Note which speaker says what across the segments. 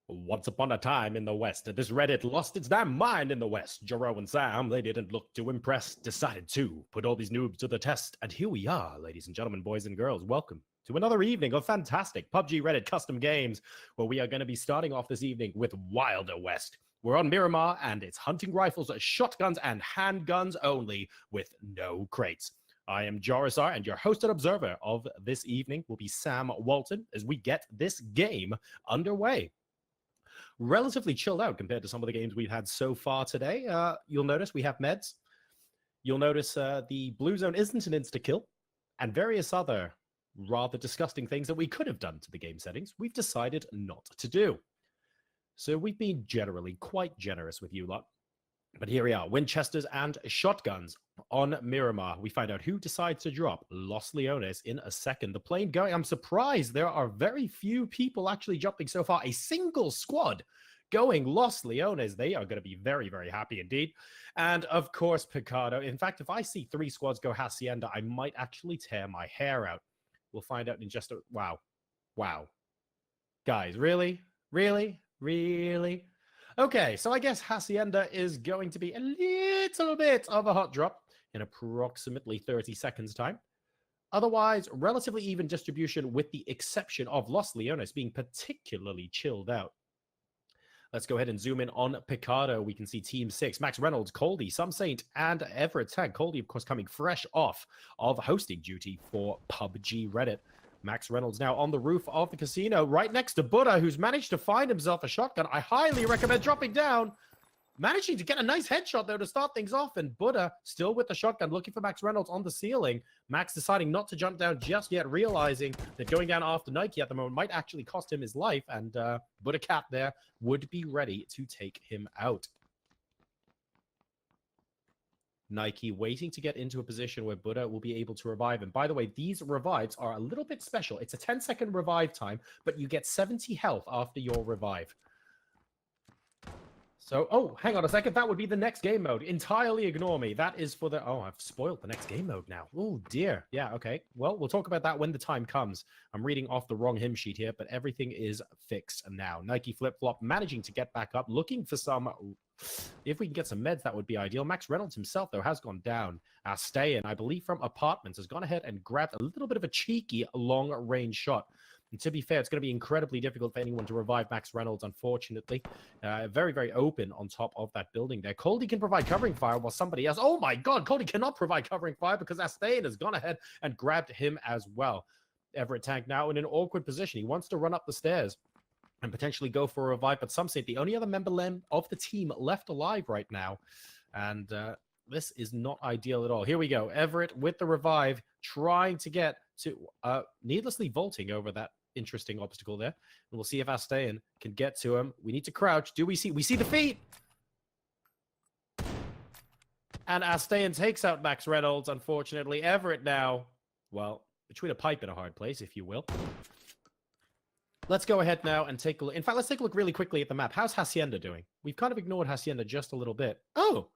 Speaker 1: Once upon a time in the West, this Reddit lost its damn mind in the West. Jero and Sam, they didn't look too impressed, decided to put all these noobs to the test. And here we are, ladies and gentlemen, boys and girls. Welcome to another evening of fantastic PUBG Reddit custom games, where we are going to be starting off this evening with Wilder West. We're on Miramar, and it's hunting rifles, shotguns, and handguns only, with no crates. I am Jorisar, and your host and observer of this evening will be Sam Walton as we get this game underway. Relatively chilled out compared to some of the games we've had so far today. You'll notice we have meds. You'll notice the blue zone isn't an insta-kill, and various other rather disgusting things that we could have done to the game settings, we've decided not to do. So we've been generally quite generous with you lot. But here we are, Winchesters and shotguns on Miramar. We find out who decides to drop Los Leones in a second. The plane going, I'm surprised there are very few people actually jumping so far. A single squad going Los Leones. They are going to be very, very happy indeed. And of course, Picado. In fact, if I see 3 squads go Hacienda, I might actually tear my hair out. We'll find out in just a... Wow. Wow. Guys, really? Really? Really? Okay, so I guess Hacienda is going to be a little bit of a hot drop in approximately 30 seconds time. Otherwise, relatively even distribution with the exception of Los Leones being particularly chilled out. Let's go ahead and zoom in on Picado. We can see Team 6, Max Reynolds, Coldy, Some Saint, and Everett Tag. Coldy, of course, coming fresh off of hosting duty for PUBG Reddit. Max Reynolds now on the roof of the casino, right next to Buddha, who's managed to find himself a shotgun. I highly recommend dropping down. Managing to get a nice headshot, though, to start things off. And Buddha still with the shotgun, looking for Max Reynolds on the ceiling. Max deciding not to jump down just yet, realizing that going down after Nike at the moment might actually cost him his life. And Buddha Cat there would be ready to take him out. Nike waiting to get into a position where Buddha will be able to revive him. By the way, these revives are a little bit special. It's a 10-second revive time, but you get 70 health after your revive. So, oh, hang on a second. That would be the next game mode. Entirely ignore me. That is for the... Oh, I've spoiled the next game mode now. Oh, dear. Yeah, okay. Well, we'll talk about that when the time comes. I'm reading off the wrong hymn sheet here, but everything is fixed now. Nike flip-flop managing to get back up, looking for some... If we can get some meds, that would be ideal. Max Reynolds himself, though, has gone down. Stay in, I believe, from apartments, has gone ahead and grabbed a little bit of a cheeky long-range shot. And to be fair, it's going to be incredibly difficult for anyone to revive Max Reynolds, unfortunately. Very, very open on top of that building there. Coldy can provide covering fire while somebody else... Oh, my God, Coldy cannot provide covering fire because Astain has gone ahead and grabbed him as well. Everett Tank now in an awkward position. He wants to run up the stairs and potentially go for a revive, but some say the only other member of the team left alive right now. And this is not ideal at all. Here we go. Everett with the revive, trying to get to... needlessly vaulting over that interesting obstacle there. And we'll see if Astain can get to him. We need to crouch. Do we see? We see the feet! And Astain takes out Max Reynolds, unfortunately. Everett now, well, between a pipe and a hard place, if you will. Let's go ahead now and take a look. In fact, let's take a look really quickly at the map. How's Hacienda doing? We've kind of ignored Hacienda just a little bit. Oh,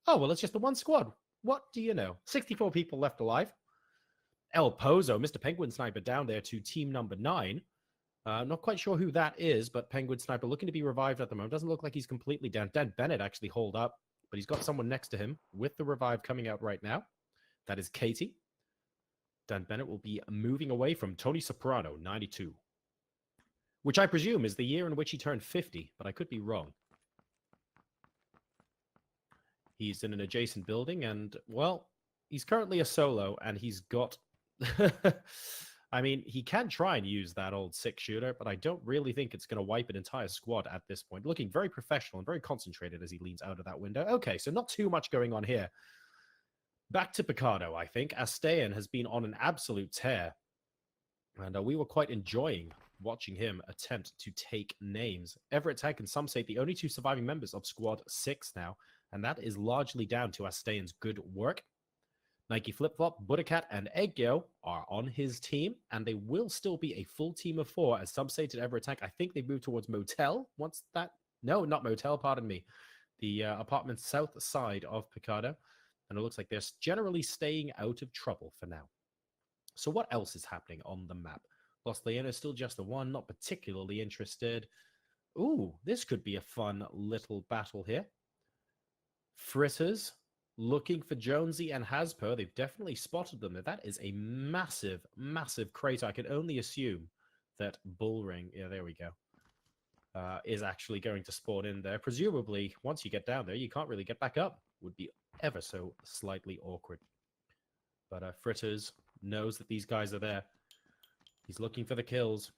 Speaker 1: well, it's just the one squad. What do you know? 64 people left alive. El Pozo, Mr. Penguin Sniper down there to team number 9. Not quite sure who that is, but Penguin Sniper looking to be revived at the moment. Doesn't look like he's completely down. Dan Bennett actually holed up, but he's got someone next to him with the revive coming out right now. That is Katie. Dan Bennett will be moving away from Tony Soprano, 92. Which I presume is the year in which he turned 50, but I could be wrong. He's in an adjacent building, and, well, he's currently a solo, and he's got... I mean, he can try and use that old 6-shooter, but I don't really think it's going to wipe an entire squad at this point. Looking very professional and very concentrated as he leans out of that window. Okay, so not too much going on here. Back to Picado, I think. Astain has been on an absolute tear, and we were quite enjoying watching him attempt to take names. Everett Tag and Some Say the only 2 surviving members of Squad 6 now, and that is largely down to Astain's good work. Nike Flip-Flop, Buddha and Eggyo are on his team, and they will still be a full team of 4, as Some Say to Everett Tag. I think they moved towards Motel once that... No, not Motel, pardon me. The apartment south side of Picado, and it looks like they're generally staying out of trouble for now. So what else is happening on the map? Los Leones still just the one, not particularly interested. Ooh, this could be a fun little battle here. Fritters looking for Jonesy and Haspo. They've definitely spotted them. That is a massive, massive crater. I can only assume that Bullring, yeah, there we go, is actually going to spawn in there. Presumably, once you get down there, you can't really get back up. Would be ever so slightly awkward. But Fritters knows that these guys are there. He's looking for the kills.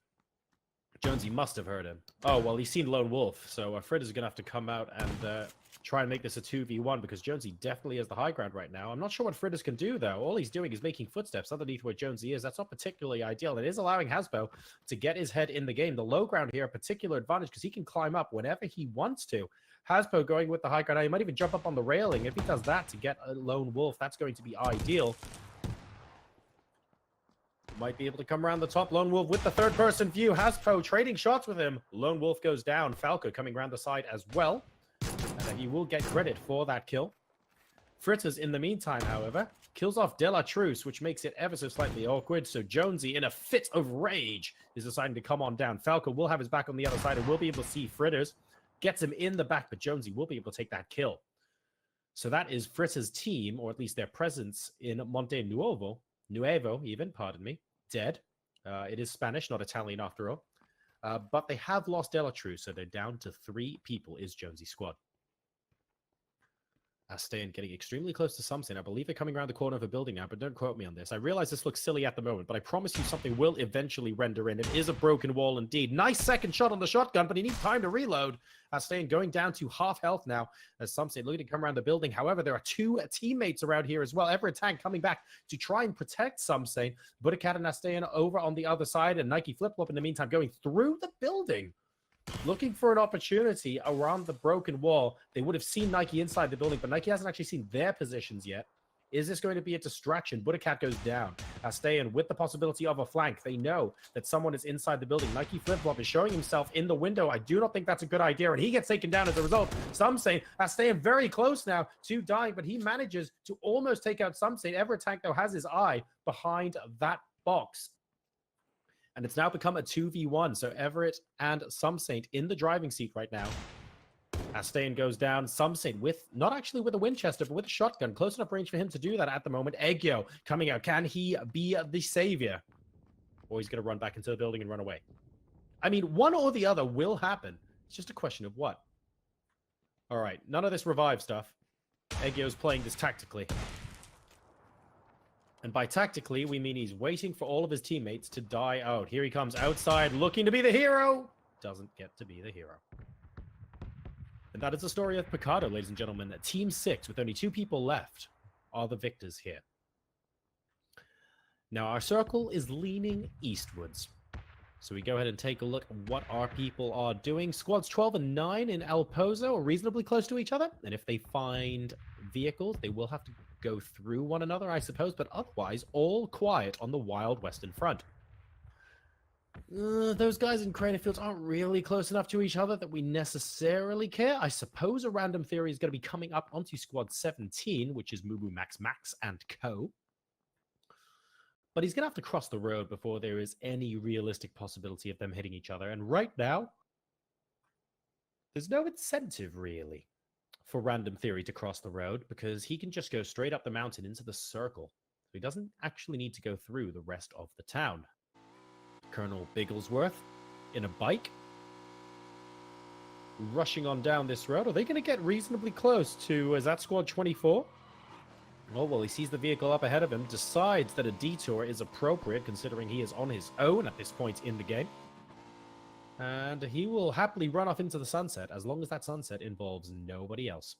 Speaker 1: Jonesy must have heard him. Oh, well, he's seen Lone Wolf, so Fritters is going to have to come out and try and make this a 2v1, because Jonesy definitely has the high ground right now. I'm not sure what Fritters can do, though. All he's doing is making footsteps underneath where Jonesy is. That's not particularly ideal. It is allowing Hasbo to get his head in the game. The low ground here, a particular advantage, because he can climb up whenever he wants to. Hasbo going with the high ground. Now, he might even jump up on the railing. If he does that to get a Lone Wolf, that's going to be ideal. Might be able to come around the top. Lone Wolf with the third-person view. Haspo trading shots with him. Lone Wolf goes down. Falco coming around the side as well. And he will get credit for that kill. Fritters, in the meantime, however, kills off De La Truce, which makes it ever so slightly awkward. So Jonesy, in a fit of rage, is deciding to come on down. Falco will have his back on the other side and will be able to see Fritters. Gets him in the back, but Jonesy will be able to take that kill. So that is Fritters' team, or at least their presence in Monte Nuevo, even, pardon me, dead. It is Spanish, not Italian after all. But they have lost De La Truce, so they're down to 3 people is Jonesy's squad. Astayan getting extremely close to something. I believe they're coming around the corner of a building now, but don't quote me on this. I realize this looks silly at the moment, but I promise you something will eventually render in. It is a broken wall indeed. Nice second shot on the shotgun, but he needs time to reload. Astayan going down to half health now, as something looking to come around the building. However, there are 2 teammates around here as well. Everett Tank coming back to try and protect something. Budakat and Astayan over on the other side, and Nike Flip-Flop in the meantime going through the building, looking for an opportunity around the broken wall. They would have seen Nike inside the building, but Nike hasn't actually seen their positions yet. Is this going to be a distraction? Budakat goes down. Astayan with the possibility of a flank. They know that someone is inside the building. Nike Flip-Flop is showing himself in the window. I do not think that's a good idea, and he gets taken down as a result. Somsane, Astayan very close now to dying, but he manages to almost take out Somsane. Everett Tank, though, has his eye behind that box. And it's now become a 2v1. So Everett and Somsaint in the driving seat right now. Astayan goes down. Somsaint with, not actually with a Winchester, but with a shotgun. Close enough range for him to do that at the moment. Eggio coming out. Can he be the savior? Or he's going to run back into the building and run away. I mean, one or the other will happen. It's just a question of what. All right. None of this revive stuff. Eggio's playing this tactically. And by tactically, we mean he's waiting for all of his teammates to die out. Here he comes outside, looking to be the hero. Doesn't get to be the hero. And that is the story of Picardo, ladies and gentlemen. Team 6, with only 2 people left, are the victors here. Now, our circle is leaning eastwards. So we go ahead and take a look at what our people are doing. Squads 12 and 9 in El Pozo are reasonably close to each other. And if they find vehicles, they will have to go through one another, I suppose, but otherwise all quiet on the wild western front. Those guys in Crater Fields aren't really close enough to each other that we necessarily care. I suppose a random theory is going to be coming up onto Squad 17, which is Mumu Max Max and co. But he's going to have to cross the road before there is any realistic possibility of them hitting each other. And right now, there's no incentive, really, for Random Theory to cross the road, because he can just go straight up the mountain into the circle. So he doesn't actually need to go through the rest of the town. Colonel Bigglesworth in a bike, rushing on down this road. Are they going to get reasonably close to, is that Squad 24? Oh, well, he sees the vehicle up ahead of him, decides that a detour is appropriate, considering he is on his own at this point in the game. And he will happily run off into the sunset, as long as that sunset involves nobody else.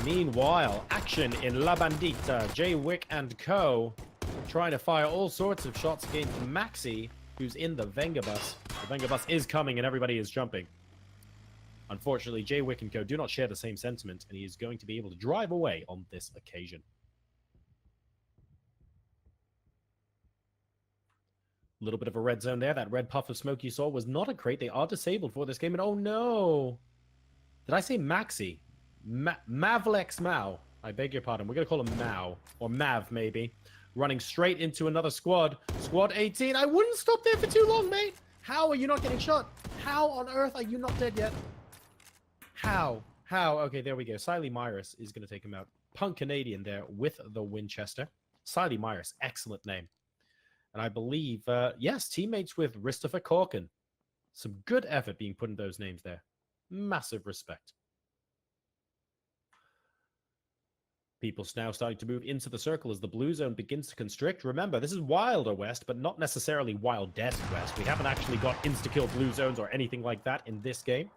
Speaker 1: Meanwhile, action in La Bandita. Jay Wick and co. trying to fire all sorts of shots against Maxi, who's in the Venga bus. The Venga bus is coming and everybody is jumping. Unfortunately, Jay Wick and co. do not share the same sentiment, and he is going to be able to drive away on this occasion. A little bit of a red zone there. That red puff of smoke you saw was not a crate. They are disabled for this game. And oh no! Did I say Maxi? Mavlex Mao. I beg your pardon. We're going to call him Mao. Or Mav, maybe. running straight into another squad. Squad 18. I wouldn't stop there for too long, mate. How are you not getting shot? How on earth are you not dead yet? How? Okay, there we go. Siley Myris is going to take him out. Punk Canadian there with the Winchester. Siley Myris, excellent name. And I believe, yes, teammates with Christopher Corkin. Some good effort being put in those names there. Massive respect. People now starting to move into the circle as the blue zone begins to constrict. Remember, this is Wilder West, but not necessarily Wildest West. We haven't actually got insta-kill blue zones or anything like that in this game.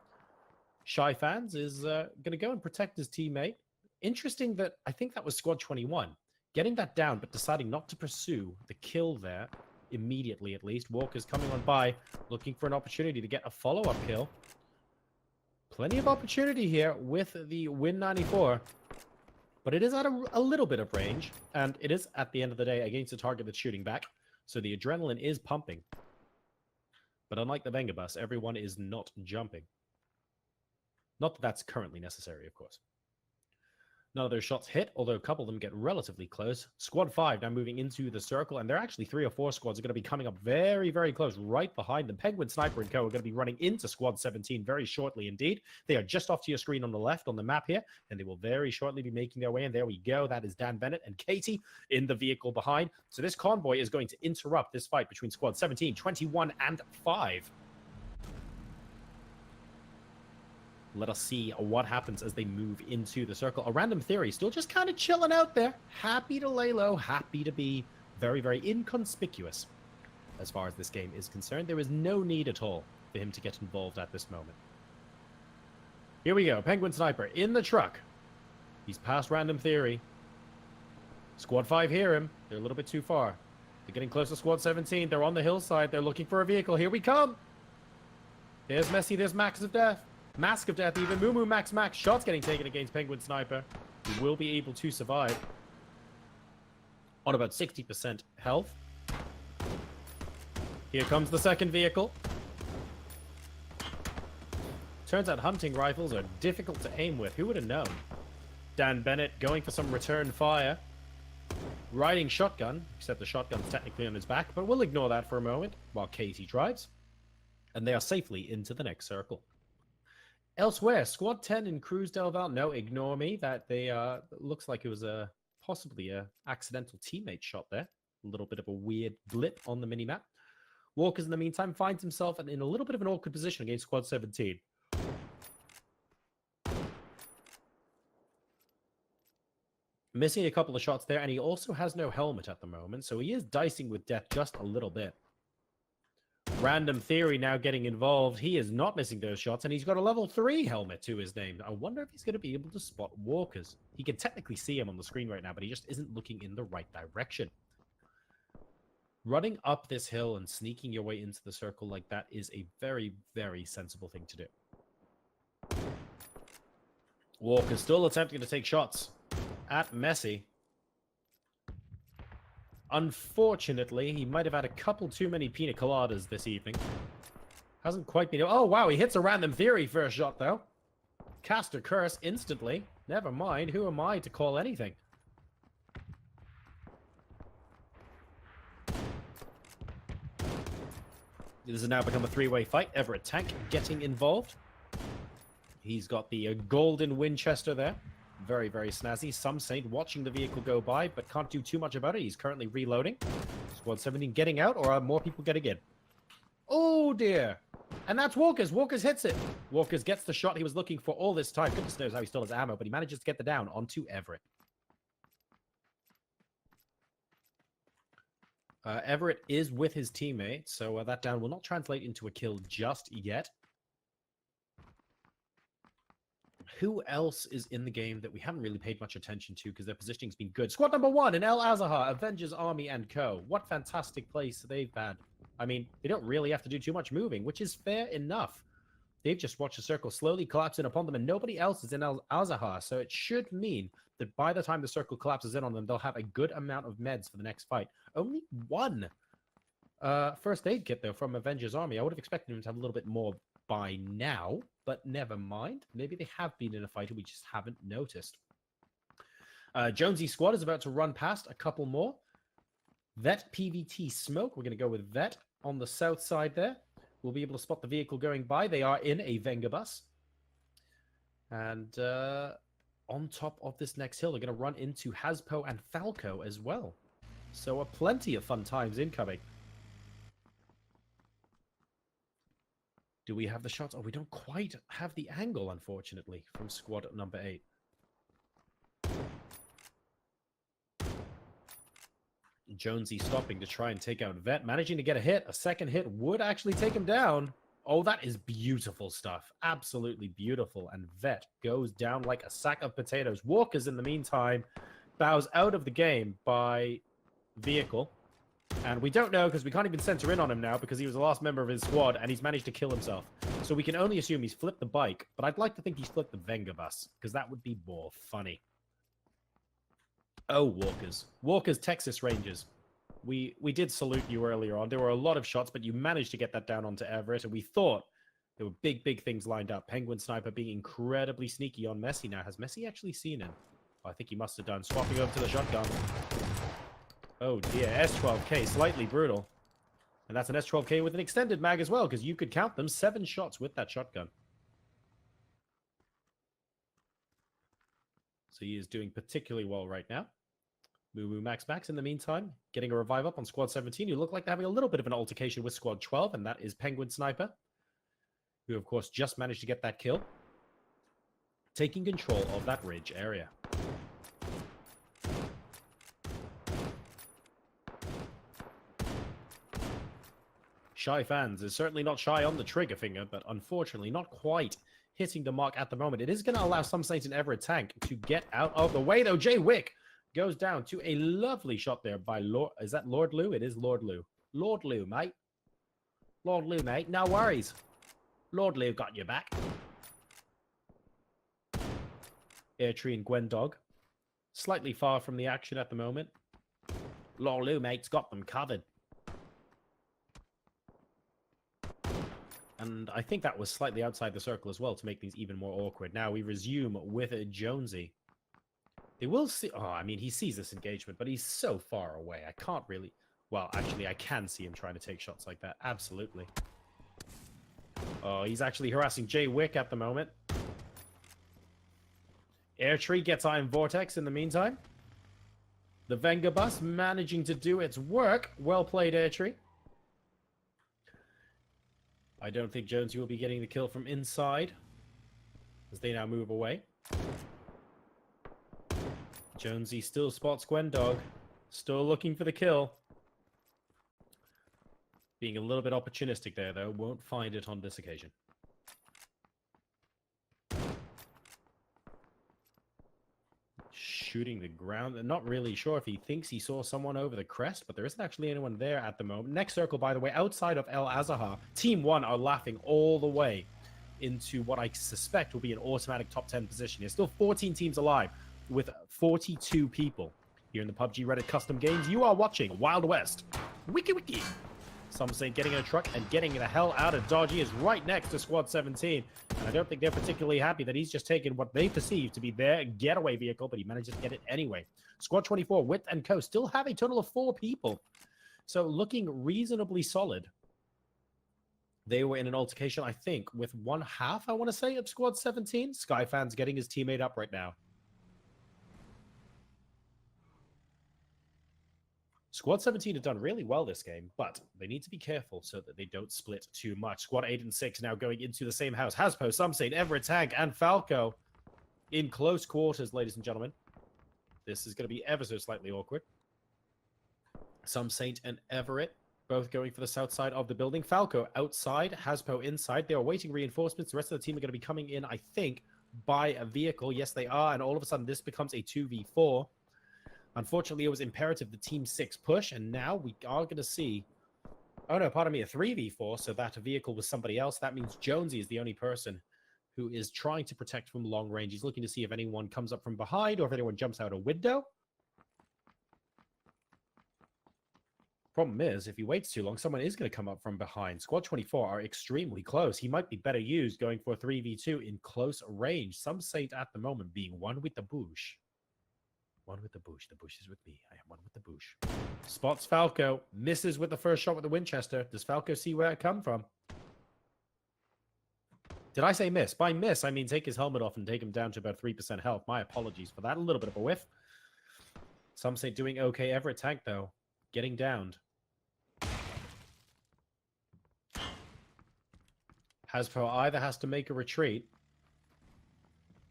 Speaker 1: Shy Fans is going to go and protect his teammate. Interesting that I think that was Squad 21. Getting that down, but deciding not to pursue the kill there immediately, at least. Walker's coming on by, looking for an opportunity to get a follow-up kill. Plenty of opportunity here with the Win 94. But it is at a little bit of range, and it is, at the end of the day, against a target that's shooting back. So the adrenaline is pumping. But unlike the Venga Bus, everyone is not jumping. Not that that's currently necessary, of course. None of those shots hit, although a couple of them get relatively close. Squad 5 now moving into the circle, and there are actually 3 or 4 squads are going to be coming up very, very close right behind them. Penguin Sniper and Co. are going to be running into Squad 17 very shortly indeed. They are just off to your screen on the left on the map here, and they will very shortly be making their way in. There we go. That is Dan Bennett and Katie in the vehicle behind. So this convoy is going to interrupt this fight between Squad 17, 21, and 5. Let us see what happens as they move into the circle. A Random Theory still just kind of chilling out there. Happy to lay low. Happy to be very, very inconspicuous as far as this game is concerned. There is no need at all for him to get involved at this moment. Here we go. Penguin Sniper in the truck. He's past Random Theory. Squad 5 hear him. They're a little bit too far. They're getting close to Squad 17. They're on the hillside. They're looking for a vehicle. Here we come. There's Messi. There's Max of Death. Mask of Death even. Moo Max. Shots getting taken against Penguin Sniper. He will be able to survive. On about 60% health. Here comes the second vehicle. Turns out hunting rifles are difficult to aim with. Who would have known? Dan Bennett going for some return fire. Riding shotgun, except the shotgun's technically on his back, but we'll ignore that for a moment while Katie drives. And they are safely into the next circle. Elsewhere, Squad 10 in Cruz del Val. No, ignore me. That they looks like it was possibly a accidental teammate shot there. A little bit of a weird blip on the minimap. Walkers, in the meantime, finds himself in a little bit of an awkward position against Squad 17. Missing a couple of shots there, and he also has no helmet at the moment, so he is dicing with death just a little bit. Random Theory now getting involved. He is not missing those shots, and he's got a level 3 helmet to his name. I wonder if he's going to be able to spot walkers. He can technically see him on the screen right now, but he just isn't looking in the right direction. Running up this hill and sneaking your way into the circle like that is a very, very sensible thing to do. Walker still attempting to take shots at Messi. Unfortunately, he might have had a couple too many pina coladas this evening. Hasn't quite been... Oh, wow, he hits a Random Theory first shot, though. Cast a curse instantly. Never mind, who am I to call anything? This has now become a three-way fight. Everett Tank getting involved. He's got the golden Winchester there. Very, very snazzy. Some Saint watching the vehicle go by, but can't do too much about it. He's currently reloading. Squad 17 getting out, or are more people getting in? Oh, dear. And that's Walkers. Walkers hits it. Walkers gets the shot he was looking for all this time. Goodness knows how he still has ammo, but he manages to get the down onto Everett. Everett is with his teammate, so that down will not translate into a kill just yet. Who else is in the game that we haven't really paid much attention to because their positioning's been good? Squad number 1 in El Azahar, Avengers Army and Co. What fantastic place they've had. I mean, they don't really have to do too much moving, which is fair enough. They've just watched the circle slowly collapse in upon them, and nobody else is in El Azahar, so it should mean that by the time the circle collapses in on them, they'll have a good amount of meds for the next fight. Only one first aid kit, though, from Avengers Army. I would have expected them to have a little bit more by now, but never mind. Maybe they have been in a fight and we just haven't noticed. Jonesy Squad is about to run past a couple more. Vet PVT smoke. We're going to go with Vet on the south side there. We'll be able to spot the vehicle going by. They are in a Venga bus. And on top of this next hill, they're going to run into Haspo and Falco as well. So plenty of fun times incoming. Do we have the shots? Oh, we don't quite have the angle, unfortunately, from squad number 8. Jonesy stopping to try and take out Vet, managing to get a hit. A second hit would actually take him down. Oh, that is beautiful stuff. Absolutely beautiful. And Vet goes down like a sack of potatoes. Walker's, in the meantime, bows out of the game by vehicle. And we don't know because we can't even center in on him now because he was the last member of his squad and he's managed to kill himself. So we can only assume he's flipped the bike. But I'd like to think he's flipped the Venga bus because that would be more funny. Oh, Walkers. Walkers, Texas Rangers. We did salute you earlier on. There were a lot of shots, but you managed to get that down onto Everett, and we thought there were big things lined up. Penguin Sniper being incredibly sneaky on Messi now. Has Messi actually seen him? Oh, I think he must have done. Swapping over to the shotgun. Oh, dear. S12K, slightly brutal. And that's an S12K with an extended mag as well, because you could count them 7 shots with that shotgun. So he is doing particularly well right now. Moo Max in the meantime, getting a revive up on Squad 17. You look like they're having a little bit of an altercation with Squad 12, and that is Penguin Sniper, who, of course, just managed to get that kill, taking control of that ridge area. Shy Fans is certainly not shy on the trigger finger, but unfortunately not quite hitting the mark at the moment. It is going to allow some Saint and Everett tank to get out of the way, though. Jay Wick goes down to a lovely shot there by Lord. Is that Lord Lou? It is Lord Lou. Lord Lou, mate. Lord Lou, mate. No worries. Lord Lou got your back. Airtree and Gwendog. Slightly far from the action at the moment. Lord Lou, mate's got them covered. And I think that was slightly outside the circle as well to make things even more awkward. Now we resume with Jonesy. They will see... Oh, I mean, he sees this engagement, but he's so far away. I can't really... Well, actually, I can see him trying to take shots like that. Absolutely. Oh, he's actually harassing Jay Wick at the moment. Airtree gets Iron Vortex in the meantime. The Venga bus managing to do its work. Well played, Airtree. I don't think Jonesy will be getting the kill from inside as they now move away. Jonesy still spots Gwendog. Still looking for the kill. Being a little bit opportunistic there, though. Won't find it on this occasion. Shooting the ground. I'm not really sure if he thinks he saw someone over the crest, but there isn't actually anyone there at the moment. Next circle, by the way, outside of El Azahar, Team 1 are laughing all the way into what I suspect will be an automatic top 10 position. There's still 14 teams alive with 42 people. Here in the PUBG Reddit custom games, you are watching Wild West. Wiki wiki. Some say getting in a truck and getting the hell out of Dodge. He is right next to Squad 17. And I don't think they're particularly happy that he's just taken what they perceive to be their getaway vehicle, but he manages to get it anyway. Squad 24, Wit and Co. still have a total of 4 people. So looking reasonably solid. They were in an altercation, I think, with one half, I want to say, of Squad 17. Skyfan's getting his teammate up right now. Squad 17 have done really well this game, but they need to be careful so that they don't split too much. Squad 8 and 6 now going into the same house. Haspo, Some Saint, Everett Tank, and Falco in close quarters, ladies and gentlemen. This is going to be ever so slightly awkward. Some Saint and Everett both going for the south side of the building. Falco outside, Haspo inside. They are awaiting reinforcements. The rest of the team are going to be coming in, I think, by a vehicle. Yes, they are. And all of a sudden, this becomes a 2v4. Unfortunately, it was imperative the Team 6 push, and now we are going to see... Oh, no, pardon me, a 3v4, so that vehicle was somebody else. That means Jonesy is the only person who is trying to protect from long range. He's looking to see if anyone comes up from behind or if anyone jumps out a window. Problem is, if he waits too long, someone is going to come up from behind. Squad 24 are extremely close. He might be better used going for a 3v2 in close range. Some Saint at the moment being one with the bush. one with the bush. The bush is with me. I am one with the bush. Spots Falco. Misses with the first shot with the Winchester. Does Falco see where it come from? Did I say miss? By miss, I mean take his helmet off and take him down to about 3% health. My apologies for that. A little bit of a whiff. Some say doing okay. Everett tank, though. Getting downed. Hasbro either has to make a retreat.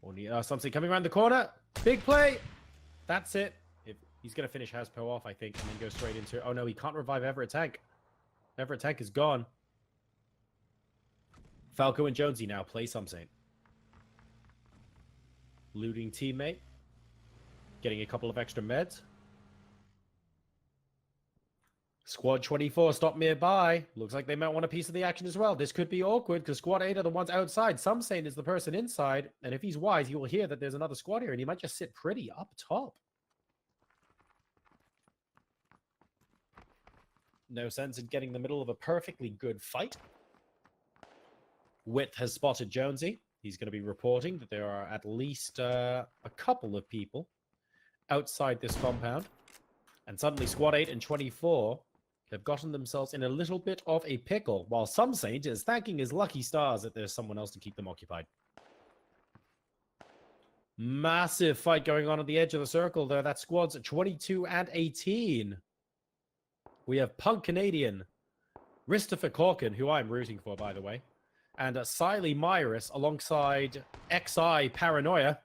Speaker 1: Or some say coming around the corner. Big play. That's it. He's going to finish Hasbro off, I think, and then go straight into... Oh, no, he can't revive Everett tank. Everett tank is gone. Falco and Jonesy now play something. Looting teammate. Getting a couple of extra meds. Squad 24 stopped nearby. Looks like they might want a piece of the action as well. This could be awkward because Squad 8 are the ones outside. Some saying is the person inside. And if he's wise, he will hear that there's another squad here and he might just sit pretty up top. No sense in getting in the middle of a perfectly good fight. Wit has spotted Jonesy. He's going to be reporting that there are at least a couple of people outside this compound. And suddenly Squad 8 and 24 have gotten themselves in a little bit of a pickle, while some saint is thanking his lucky stars that there's someone else to keep them occupied. Massive fight going on at the edge of the circle there. That's squads 22 and 18. We have Punk Canadian, Christopher Corkin, who I'm rooting for, by the way, and Siley Myris alongside XI Paranoia.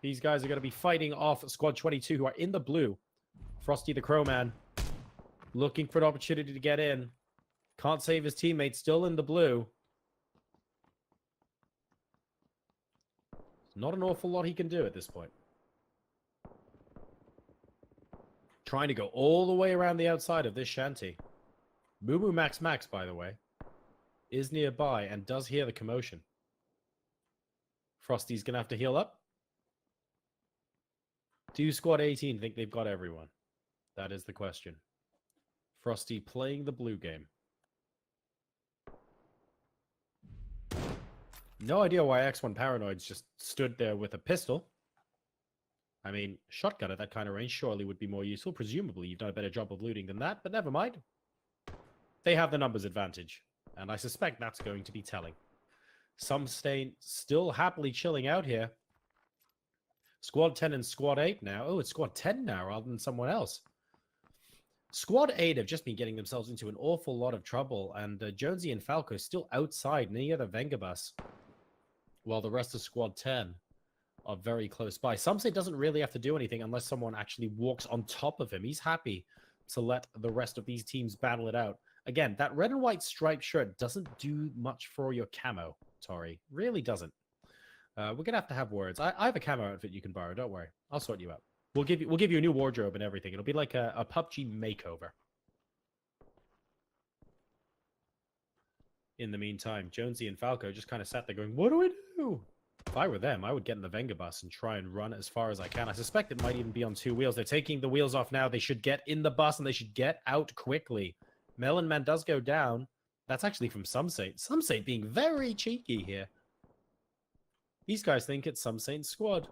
Speaker 1: These guys are going to be fighting off Squad 22, who are in the blue. Frosty the Crowman looking for an opportunity to get in. Can't save his teammate, still in the blue. Not an awful lot he can do at this point. Trying to go all the way around the outside of this shanty. Moo Moo Max Max, by the way, is nearby and does hear the commotion. Frosty's going to have to heal up. Do Squad 18 think they've got everyone? That is the question. Frosty playing the blue game. No idea why X1 Paranoids just stood there with a pistol. I mean, shotgun at that kind of range surely would be more useful. Presumably, you've done a better job of looting than that, but never mind. They have the numbers advantage, and I suspect that's going to be telling. Some stay still happily chilling out here. Squad 10 and Squad 8 now. Oh, it's Squad 10 now rather than someone else. Squad 8 have just been getting themselves into an awful lot of trouble, and Jonesy and Falco still outside near the Venga bus, while the rest of Squad 10 are very close by. Some say doesn't really have to do anything unless someone actually walks on top of him. He's happy to let the rest of these teams battle it out. Again, that red and white striped shirt doesn't do much for your camo, Tori. Really doesn't. We're going to have words. I have a camo outfit you can borrow. Don't worry. I'll sort you out. We'll give you a new wardrobe and everything. It'll be like a PUBG makeover. In the meantime, Jonesy and Falco just kind of sat there going, what do we do? If I were them, I would get in the Venga bus and try and run as far as I can. I suspect it might even be on 2 wheels. They're taking the wheels off now. They should get in the bus and they should get out quickly. Melon Man does go down. That's actually from Some Saint. Some Saint being very cheeky here. These guys think it's Some Saint's squad.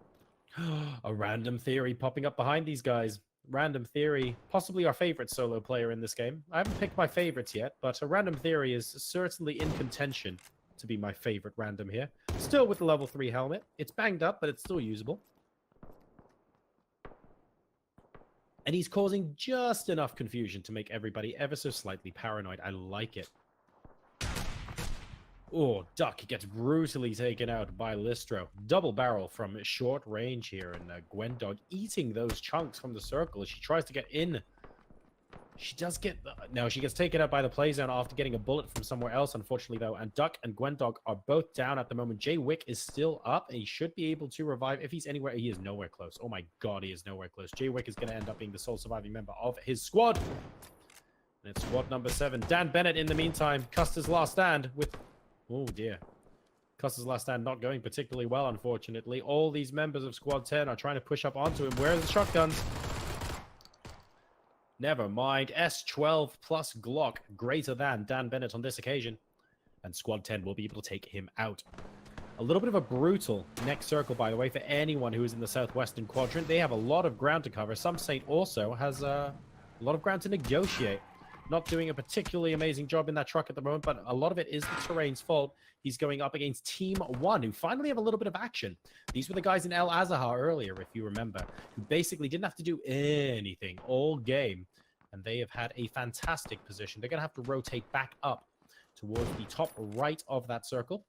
Speaker 1: A random theory popping up behind these guys. Random theory, possibly our favorite solo player in this game. I haven't picked my favorites yet, but a random theory is certainly in contention to be my favorite random here. Still with the level 3 helmet. It's banged up, but it's still usable. And he's causing just enough confusion to make everybody ever so slightly paranoid. I like it. Oh, Duck gets brutally taken out by Listro. Double barrel from short range here, and Gwendog eating those chunks from the circle as she tries to get in. She does get... No, she gets taken out by the play zone after getting a bullet from somewhere else, unfortunately, though. And Duck and Gwendog are both down at the moment. Jay Wick is still up, and he should be able to revive if he's anywhere. He is nowhere close. Oh my god, he is nowhere close. Jay Wick is going to end up being the sole surviving member of his squad. And it's squad number 7. Dan Bennett, in the meantime, Custer's last stand with... Oh dear. Custer's last stand not going particularly well, unfortunately. All these members of Squad 10 are trying to push up onto him. Where are the shotguns? Never mind. S12 plus Glock greater than Dan Bennett on this occasion. And Squad 10 will be able to take him out. A little bit of a brutal next circle, by the way, for anyone who is in the southwestern quadrant. They have a lot of ground to cover. Some Saint also has a lot of ground to negotiate. Not doing a particularly amazing job in that truck at the moment, but a lot of it is the terrain's fault. He's going up against Team 1, who finally have a little bit of action. These were the guys in El Azahar earlier, if you remember, who basically didn't have to do anything all game. And they have had a fantastic position. They're going to have to rotate back up towards the top right of that circle.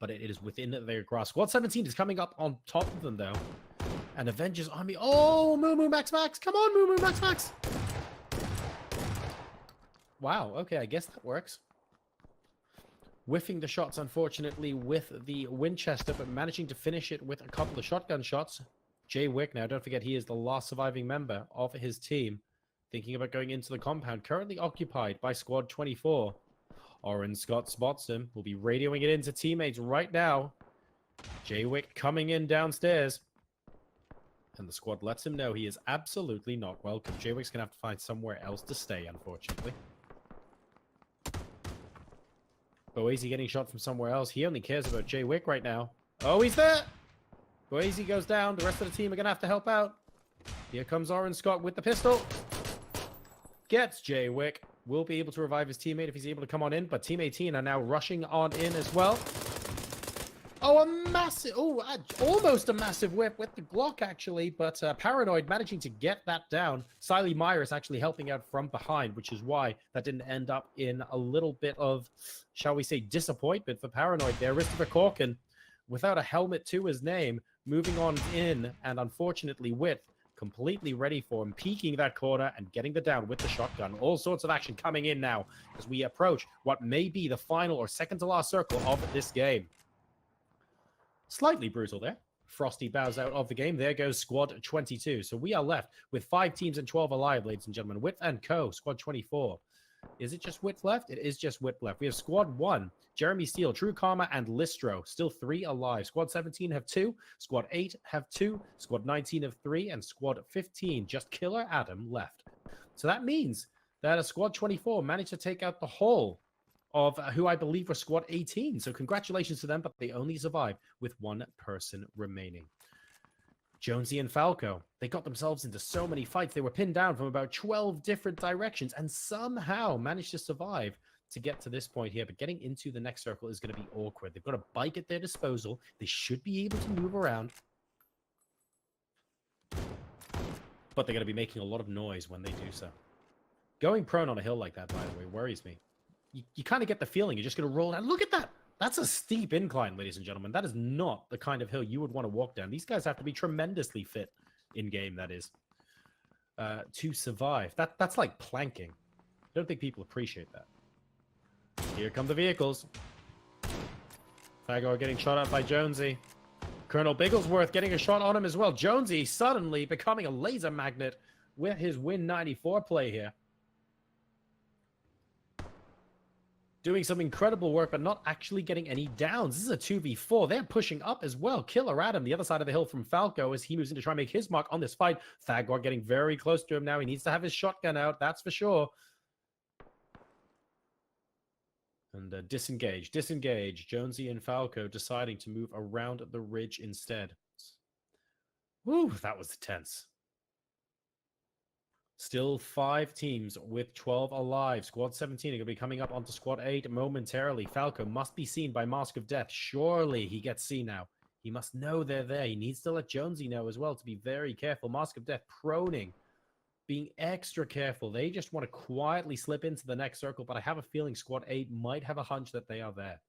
Speaker 1: But it is within their grasp. Squad 17 is coming up on top of them, though. And Avengers Army. Oh, Moo Max Max. Come on, Moo Max Max. Wow, okay, I guess that works. Whiffing the shots, unfortunately, with the Winchester, but managing to finish it with a couple of shotgun shots. Jay Wick, now, don't forget, he is the last surviving member of his team. Thinking about going into the compound, currently occupied by Squad 24. Orange Scott spots him. Will be radioing it into teammates right now. Jay Wick coming in downstairs. And the squad lets him know he is absolutely not welcome. Jay Wick's going to have to find somewhere else to stay, unfortunately. Boise getting shot from somewhere else. He only cares about Jay Wick right now. Oh, he's there! Boise goes down. The rest of the team are going to have to help out. Here comes Orange Scott with the pistol. Gets Jay Wick. Will be able to revive his teammate if he's able to come on in, but Team 18 are now rushing on in as well. Oh, almost a massive whip with the Glock, actually, but Paranoid managing to get that down. Siley Myers actually helping out from behind, which is why that didn't end up in a little bit of, shall we say, disappointment for Paranoid there. Christopher Corkin, without a helmet to his name, moving on in, and unfortunately Wit completely ready for him, peeking that corner and getting the down with the shotgun. All sorts of action coming in now as we approach what may be the final or second to last circle of this game. Slightly brutal there. Frosty bows out of the game. There goes Squad 22. So we are left with 5 teams and 12 alive, ladies and gentlemen. Wit and Co. Squad 24. Is it just Wit left? It is just Wit left. We have Squad 1, Jeremy Steele, True Karma, and Listro. Still 3 alive. Squad 17 have 2. Squad 8 have 2. Squad 19 have 3. And Squad 15, just Killer Adam left. So that means that a Squad 24 managed to take out the whole of who I believe were Squad 18. So congratulations to them, but they only survived with 1 person remaining. Jonesy and Falco, they got themselves into so many fights. They were pinned down from about 12 different directions and somehow managed to survive to get to this point here. But getting into the next circle is going to be awkward. They've got a bike at their disposal. They should be able to move around. But they're going to be making a lot of noise when they do so. Going prone on a hill like that, by the way, worries me. You kind of get the feeling you're just going to roll down. Look at that. That's a steep incline, ladies and gentlemen. That is not the kind of hill you would want to walk down. These guys have to be tremendously fit in-game, that is, to survive. That's like planking. I don't think people appreciate that. Here come the vehicles. Fagor getting shot at by Jonesy. Colonel Bigglesworth getting a shot on him as well. Jonesy suddenly becoming a laser magnet with his Win 94 play here. Doing some incredible work, but not actually getting any downs. This is a 2v4. They're pushing up as well. Killer Adam, the other side of the hill from Falco, as he moves in to try and make his mark on this fight. Fagor getting very close to him now. He needs to have his shotgun out, that's for sure. And disengage. Jonesy and Falco deciding to move around the ridge instead. Woo, that was tense. Still 5 teams with 12 alive. Squad 17 are going to be coming up onto Squad 8 momentarily. Falco must be seen by Mask of Death. Surely he gets seen now. He must know they're there. He needs to let Jonesy know as well to be very careful. Mask of Death proning, being extra careful. They just want to quietly slip into the next circle, but I have a feeling Squad 8 might have a hunch that they are there.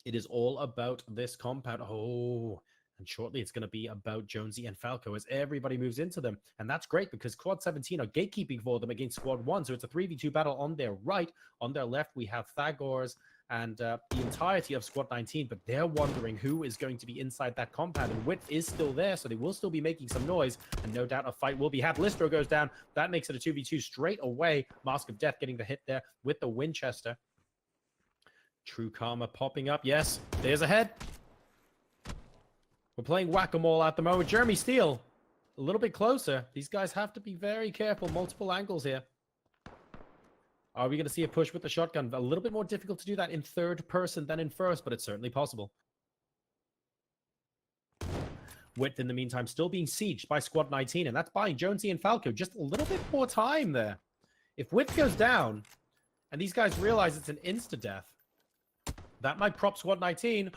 Speaker 1: It is all about this compound. Oh, and shortly it's going to be about Jonesy and Falco as everybody moves into them. And that's great because Squad 17 are gatekeeping for them against Squad 1. So it's a 3v2 battle on their right. On their left, we have Thagors and the entirety of Squad 19. But they're wondering who is going to be inside that compound. And Wit is still there, so they will still be making some noise. And no doubt a fight will be had. Listro goes down. That makes it a 2v2 straight away. Mask of Death getting the hit there with the Winchester. True Karma popping up. Yes, there's a head. We're playing whack-a-mole at the moment. Jeremy Steele, a little bit closer. These guys have to be very careful. Multiple angles here. Are we going to see a push with the shotgun? A little bit more difficult to do that in third person than in first, but it's certainly possible. Width, in the meantime, still being sieged by Squad 19, and that's buying Jonesy and Falco just a little bit more time there. If Width goes down, and these guys realize it's an insta-death, that might prop Squad 19.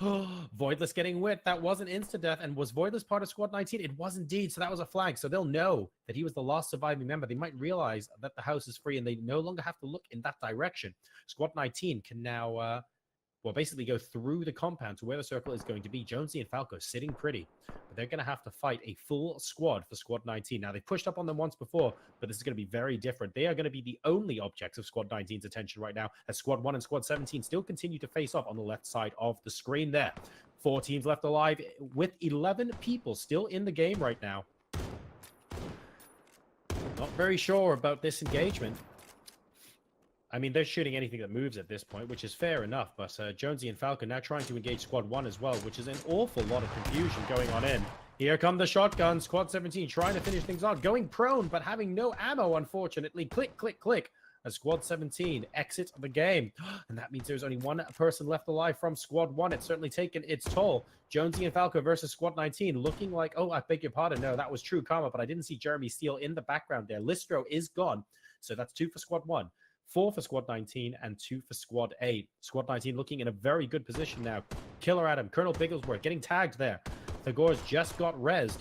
Speaker 1: Voidless getting Width. That was an insta-death, and was Voidless part of Squad 19? It was indeed, so that was a flag. So they'll know that he was the last surviving member. They might realize that the house is free, and they no longer have to look in that direction. Squad 19 can now... well, basically go through the compound to where the circle is going to be. Jonesy and Falco sitting pretty, but they're going to have to fight a full squad for Squad 19. Now, they pushed up on them once before, but this is going to be very different. They are going to be the only objects of Squad 19's attention right now, as Squad 1 and Squad 17 still continue to face off on the left side of the screen there. 4 teams left alive with 11 people still in the game right now. Not very sure about this engagement. I mean, they're shooting anything that moves at this point, which is fair enough. But Jonesy and Falcon now trying to engage Squad 1 as well, which is an awful lot of confusion going on in. Here come the shotguns. Squad 17 trying to finish things off. Going prone, but having no ammo, unfortunately. Click, click, click. As Squad 17 exit the game. And that means there's only one person left alive from Squad 1. It's certainly taken its toll. Jonesy and Falco versus Squad 19 looking like, oh, I beg your pardon. No, that was true karma, but I didn't see Jeremy Steele in the background there. Listro is gone. So that's 2 for Squad 1. 4 for Squad 19 and 2 for Squad 8. Squad 19 looking in a very good position now. Killer Adam, Colonel Bigglesworth getting tagged there. Thagor's just got rezzed.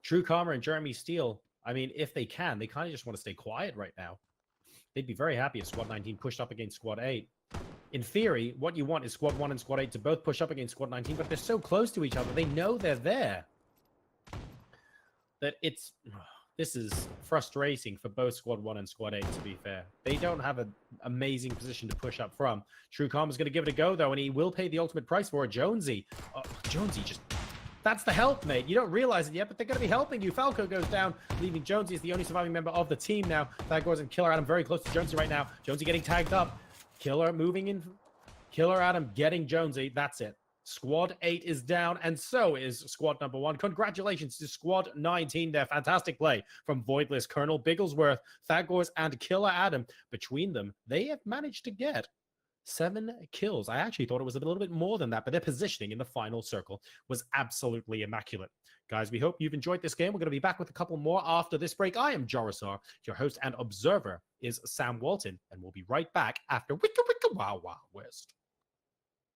Speaker 1: True Karma and Jeremy Steele, I mean, if they can, they kind of just want to stay quiet right now. They'd be very happy if Squad 19 pushed up against Squad 8. In theory, what you want is Squad 1 and Squad 8 to both push up against Squad 19, but they're so close to each other. They know they're there. That it's... This is frustrating for both Squad 1 and Squad 8, to be fair. They don't have an amazing position to push up from. True Karma's going to give it a go, though, and he will pay the ultimate price for it. Jonesy. Jonesy just... That's the help, mate. You don't realize it yet, but they're going to be helping you. Falco goes down, leaving Jonesy as the only surviving member of the team now. Thagors and Killer Adam very close to Jonesy right now. Jonesy getting tagged up. Killer moving in. Killer Adam getting Jonesy. That's it. Squad 8 is down, and so is Squad number 1. Congratulations to Squad 19 there. Fantastic play from Voidless, Colonel Bigglesworth, Thagors, and Killer Adam. Between them, they have managed to get 7 kills. I actually thought it was a little bit more than that, but their positioning in the final circle was absolutely immaculate. Guys, we hope you've enjoyed this game. We're going to be back with a couple more after this break. I am Jorisar. Your host and observer is Sam Walton, and we'll be right back after Wicka Wicka Wow Wow West.